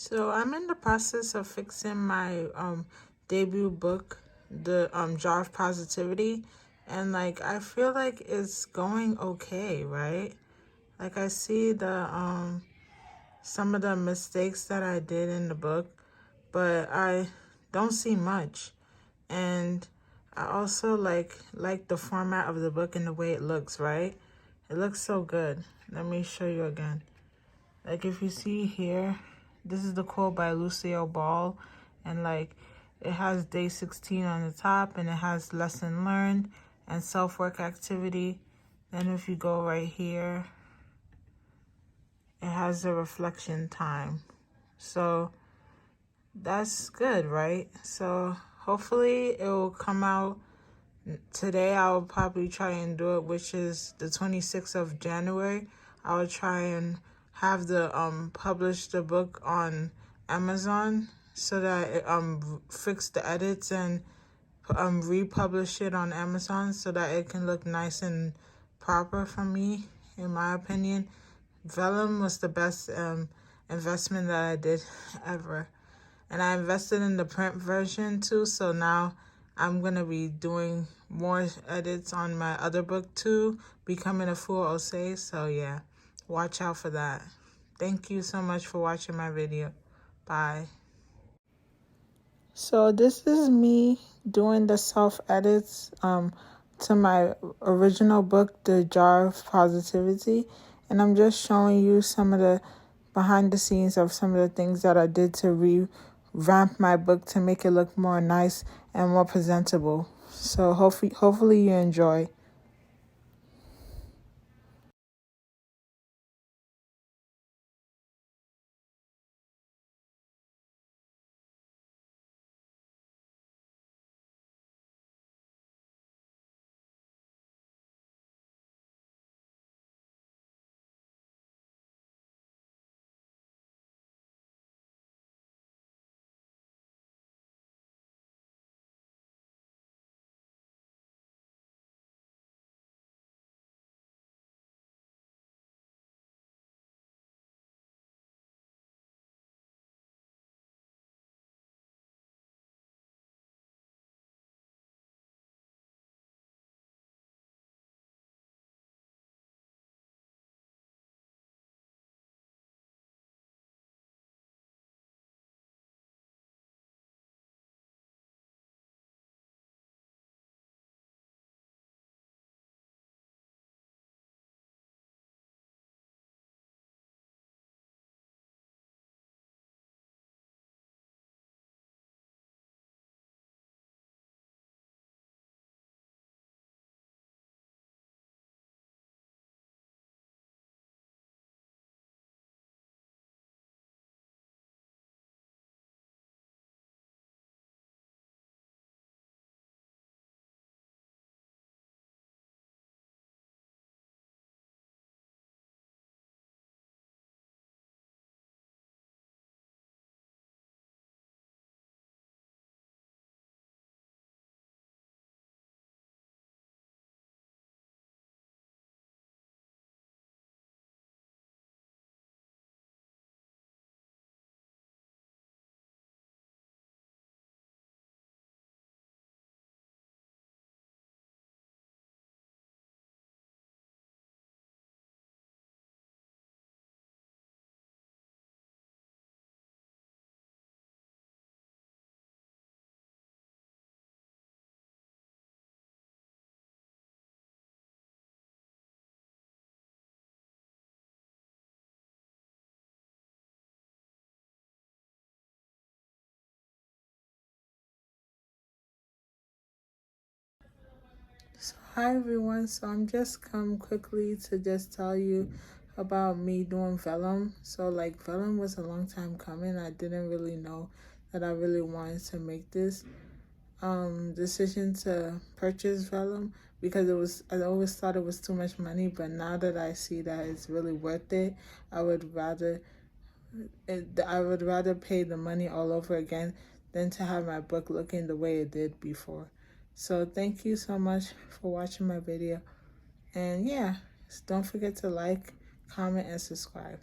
So I'm in the process of fixing my debut book, the Jar of Positivity, and like I feel like it's going okay, right? Like I see the some of the mistakes that I did in the book, but I don't see much. And I also like the format of the book and the way it looks, right? It looks so good. Let me show you again. Like if you see here, this is the quote by Lucille Ball, and like it has day 16 on the top, and it has lesson learned and self-work activity. Then if you go right here, it has the reflection time. So that's good, right? So hopefully it will come out today. I'll probably try and do it, which is the 26th of January. I'll try and have the publish the book on Amazon so that it fix the edits and republish it on Amazon so that it can look nice and proper for me, in my opinion. Vellum was the best investment that I did ever. And I invested in the print version too, so now I'm going to be doing more edits on my other book too, Becoming a Fool Osei. So yeah, watch out for that. Thank you so much for watching my video. Bye. So this is me doing the self-edits to my original book, The Jar of Positivity. And I'm just showing you some of the behind the scenes of some of the things that I did to revamp my book to make it look more nice and more presentable. So hopefully you enjoy. So hi everyone. So I'm just come quickly to just tell you about me doing Vellum. So like Vellum was a long time coming. I didn't really know that I really wanted to make this decision to purchase Vellum because I always thought it was too much money, but now that I see that it's really worth it, I would rather pay the money all over again than to have my book looking the way it did before. So thank you so much for watching my video. And yeah, don't forget to like, comment, and subscribe.